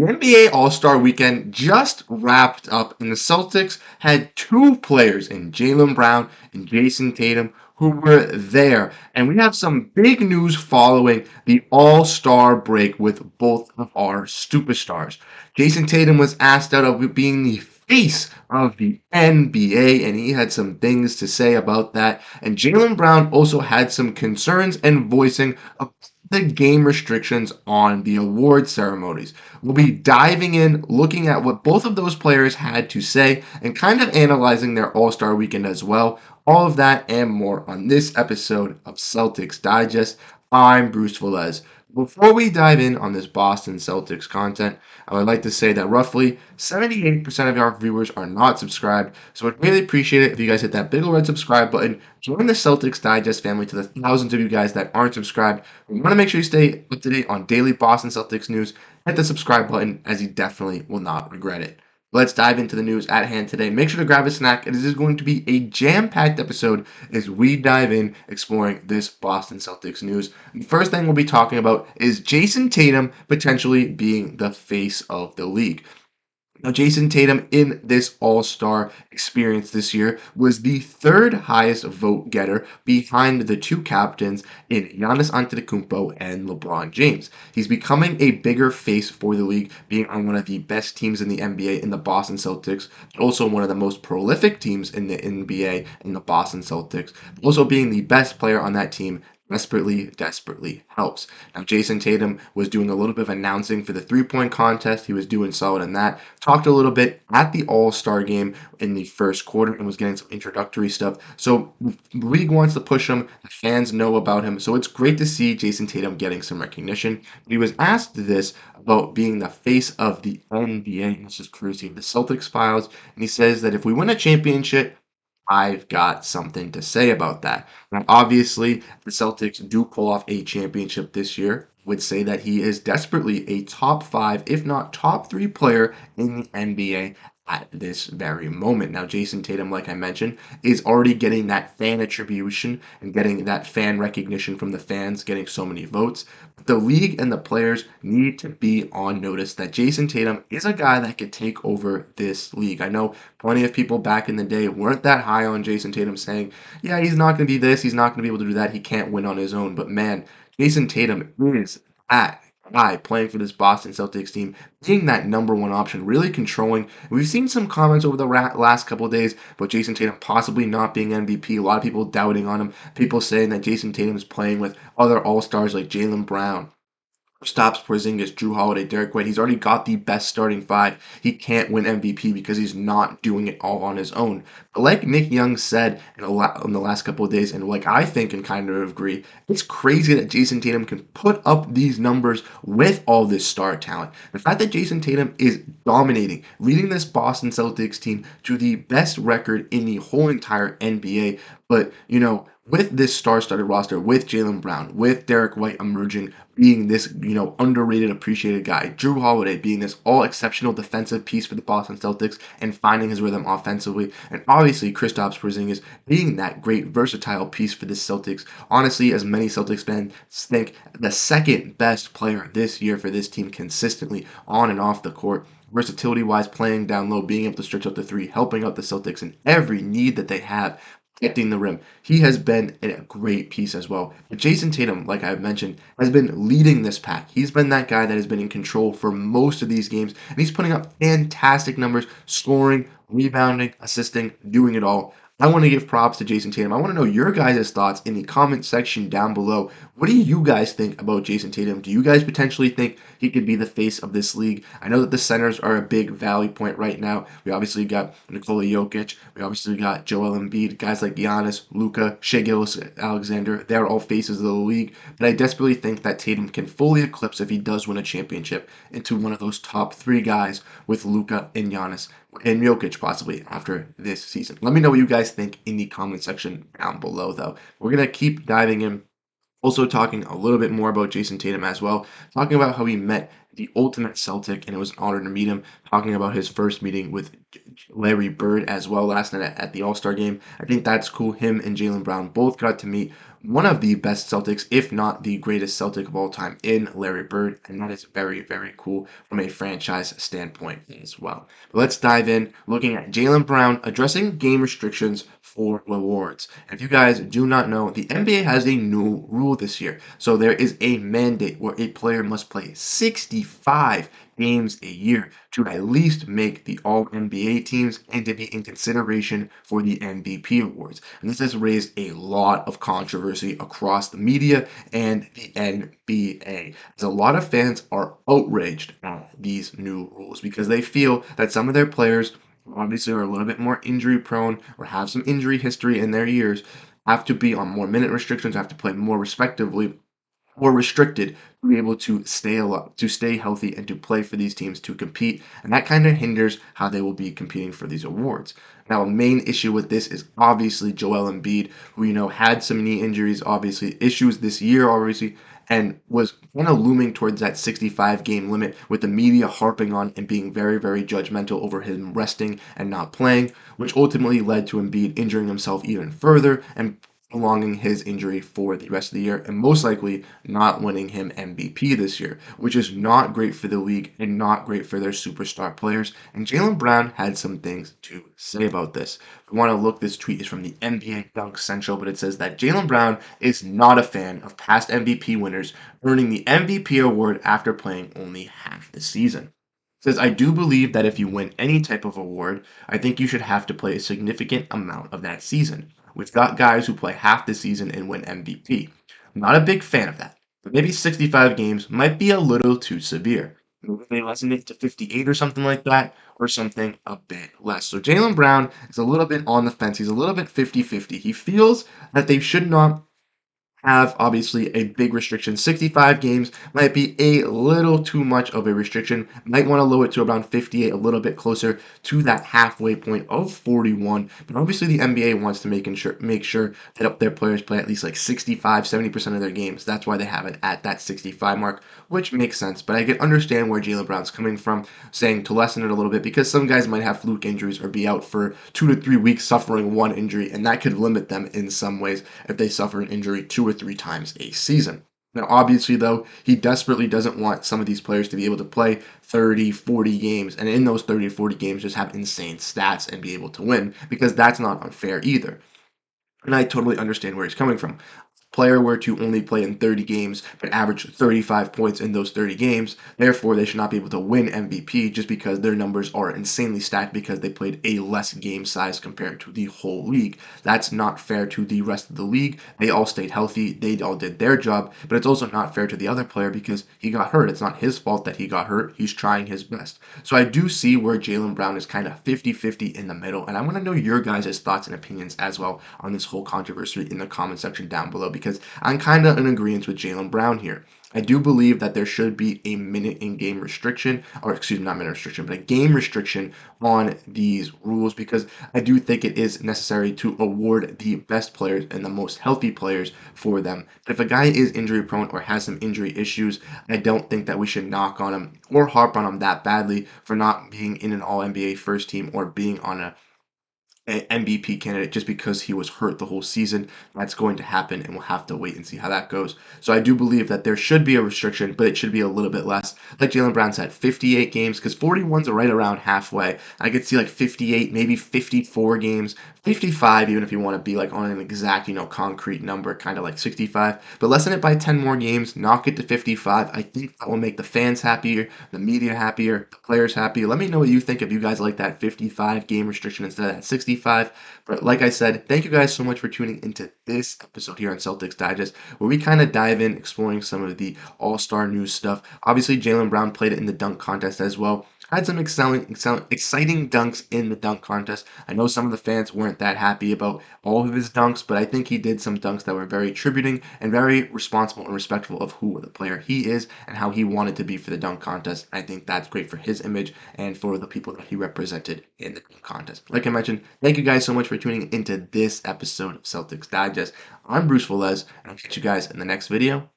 The NBA All-Star Weekend just wrapped up, and the Celtics had two players in Jaylen Brown and Jayson Tatum who were there. And we have some big news following the All-Star break with both of our superstars. Jayson Tatum was asked out of being the face of the NBA, and he had some things to say about that. And Jaylen Brown also had some concerns and voicing of the game restrictions on the award ceremonies. We'll be diving in, looking at what both of those players had to say, and kind of analyzing their All Star weekend as well. All of that and more on this episode of Celtics Digest. I'm Bruce Velez. Before we dive in on this Boston Celtics content, I would like to say that roughly 78% of our viewers are not subscribed, so I'd really appreciate it if you guys hit that big old red subscribe button. Join the Celtics Digest family to the thousands of you guys that aren't subscribed. We want to make sure you stay up to date on daily Boston Celtics news. Hit the subscribe button, as you definitely will not regret it. Let's dive into the news at hand today. Make sure to grab a snack. It is going to be a jam-packed episode as we dive in exploring this Boston Celtics news. The first thing we'll be talking about is Jayson Tatum potentially being the face of the league. Now, Jayson Tatum in this All-Star experience this year was the third highest vote getter behind the two captains in Giannis Antetokounmpo and LeBron James. He's becoming a bigger face for the league, being on one of the best teams in the NBA in the Boston Celtics, also one of the most prolific teams in the NBA in the Boston Celtics, also being the best player on that team desperately helps. Now, Jayson Tatum was doing a little bit of announcing for the three-point contest. He was doing solid in that. Talked a little bit at the All-Star game in the first quarter and was getting some introductory stuff. So the league wants to push him. The fans know about him. So it's great to see Jayson Tatum getting some recognition. He was asked this about being the face of the NBA. This is courtesy of the Celtics files. And he says that if we win a championship, I've got something to say about that. Now, obviously, the Celtics do pull off a championship this year. Would say that he is desperately a top five, if not top three player in the NBA at this very moment. Now, Jayson Tatum, like I mentioned, is already getting that fan attribution and getting that fan recognition from the fans, getting so many votes. But the league and the players need to be on notice that Jayson Tatum is a guy that could take over this league. I know plenty of people back in the day weren't that high on Jayson Tatum, saying, yeah, he's not going to be this, he's not going to be able to do that, he can't win on his own. But man, Jayson Tatum is that guy playing for this Boston Celtics team, being that number one option, really controlling. We've seen some comments over the last couple of days about Jayson Tatum possibly not being MVP. A lot of people doubting on him. People saying that Jayson Tatum is playing with other All Stars like Jaylen Brown, Kristaps, Porzingis, Jrue Holiday, Derrick White. He's already got the best starting five. He can't win MVP because he's not doing it all on his own. But like Nick Young said in the last couple of days, and like I think and kind of agree, it's crazy that Jayson Tatum can put up these numbers with all this star talent. The fact that Jayson Tatum is dominating, leading this Boston Celtics team to the best record in the whole entire NBA. But, with this star-studded roster, with Jaylen Brown, with Derrick White emerging, being this, underrated, appreciated guy, Jrue Holiday being this all-exceptional defensive piece for the Boston Celtics and finding his rhythm offensively, and obviously Kristaps Porzingis being that great, versatile piece for the Celtics. Honestly, as many Celtics fans think, the second best player this year for this team consistently on and off the court. Versatility wise, playing down low, being able to stretch out the three, helping out the Celtics in every need that they have, protecting the rim. He has been a great piece as well. But Jayson Tatum, like I've mentioned, has been leading this pack. He's been that guy that has been in control for most of these games, and he's putting up fantastic numbers, scoring, rebounding, assisting, doing it all. I want to give props to Jayson Tatum. I want to know your guys' thoughts in the comment section down below. What do you guys think about Jayson Tatum? Do you guys potentially think he could be the face of this league? I know that the centers are a big value point right now. We obviously got Nikola Jokic. We obviously got Joel Embiid. Guys like Giannis, Luka, Shai Gilgeous-Alexander. They're all faces of the league. But I desperately think that Tatum can fully eclipse, if he does win a championship, into one of those top three guys with Luka and Giannis and Jokic possibly after this season. Let me know what you guys think in the comment section down below, though. We're going to keep diving in. Also talking a little bit more about Jayson Tatum as well, talking about how he met the ultimate Celtic, and it was an honor to meet him, talking about his first meeting with Larry Bird as well last night at the All-Star game. I think that's cool. Him and Jaylen Brown both got to meet one of the best Celtics, if not the greatest Celtic of all time, in Larry Bird, and that is very, very cool from a franchise standpoint as well. But let's dive in, looking at Jaylen Brown addressing game restrictions for rewards. And if you guys do not know, the NBA has a new rule this year. So there is a mandate where a player must play 65 games a year to at least make the All NBA teams and to be in consideration for the MVP awards. And this has raised a lot of controversy across the media and the NBA, as a lot of fans are outraged at these new rules because they feel that some of their players obviously are a little bit more injury prone or have some injury history in their years, have to be on more minute restrictions, have to play more respectively or restricted to be able to stay alive, to stay healthy, and to play for these teams to compete. And that kind of hinders how they will be competing for these awards. Now, a main issue with this is obviously Joel Embiid, who had some knee injuries, obviously issues this year, obviously, and was kind of looming towards that 65 game limit with the media harping on and being very, very judgmental over him resting and not playing, which ultimately led to Embiid injuring himself even further and prolonging his injury for the rest of the year and most likely not winning him MVP this year, which is not great for the league and not great for their superstar players. And Jaylen Brown had some things to say about this. If you want to look, this tweet is from the NBA Dunk Central, but it says that Jaylen Brown is not a fan of past MVP winners earning the MVP award after playing only half the season. It says, I do believe that if you win any type of award, I think you should have to play a significant amount of that season. We've got guys who play half the season and win MVP. I'm not a big fan of that, but maybe 65 games might be a little too severe. Maybe they lessen it to 58 or something like that, or something a bit less. So Jaylen Brown is a little bit on the fence. He's a little bit 50-50. He feels that they should not have obviously a big restriction. 65 games might be a little too much of a restriction. Might want to lower it to around 58, a little bit closer to that halfway point of 41. But obviously the NBA wants to make sure that their players play at least like 65, 70% of their games. That's why they have it at that 65 mark, which makes sense. But I can understand where Jaylen Brown's coming from, saying to lessen it a little bit because some guys might have fluke injuries or be out for 2 to 3 weeks suffering one injury, and that could limit them in some ways if they suffer an injury 2 or 3 times a season. Now, obviously, though, he desperately doesn't want some of these players to be able to play 30, 40 games, and in those 30 to 40 games just have insane stats and be able to win, because that's not unfair either. And I totally understand where he's coming from. Player were to only play in 30 games but average 35 points in those 30 games, therefore they should not be able to win MVP just because their numbers are insanely stacked because they played a less game size compared to the whole league. That's not fair to the rest of the league. They all stayed healthy, they all did their job, but it's also not fair to the other player because he got hurt. It's not his fault that he got hurt. He's trying his best. So I do see where Jaylen Brown is kind of 50-50 in the middle, and I want to know your guys' thoughts and opinions as well on this whole controversy in the comment section down below because I'm kind of in agreement with Jaylen Brown here. I do believe that there should be a minute in game restriction, or excuse me, not minute restriction, but a game restriction on these rules because I do think it is necessary to award the best players and the most healthy players for them. But if a guy is injury prone or has some injury issues, I don't think that we should knock on him or harp on him that badly for not being in an All NBA first team or being on a MVP candidate just because he was hurt the whole season. That's going to happen, and we'll have to wait and see how that goes. So I do believe that there should be a restriction, but it should be a little bit less. Like Jaylen Brown said, 58 games, because 41's right around halfway. I could see like 58, maybe 54 games, 55 even if you want to be like on an exact, concrete number, kind of like 65. But lessen it by 10 more games, knock it to 55. I think that will make the fans happier, the media happier, the players happy. Let me know what you think if you guys like that 55 game restriction instead of that 65. But like I said, thank you guys so much for tuning into this episode here on Celtics Digest, where we kind of dive in exploring some of the all-star news stuff. Obviously, Jaylen Brown played it in the dunk contest as well. Had some exciting dunks in the dunk contest. I know some of the fans weren't that happy about all of his dunks, but I think he did some dunks that were very tributing and very responsible and respectful of who the player he is and how he wanted to be for the dunk contest. I think that's great for his image and for the people that he represented in the dunk contest. Like I mentioned, thank you guys so much for tuning into this episode of Celtics Digest. I'm Bruce Velez, and I'll catch you guys in the next video.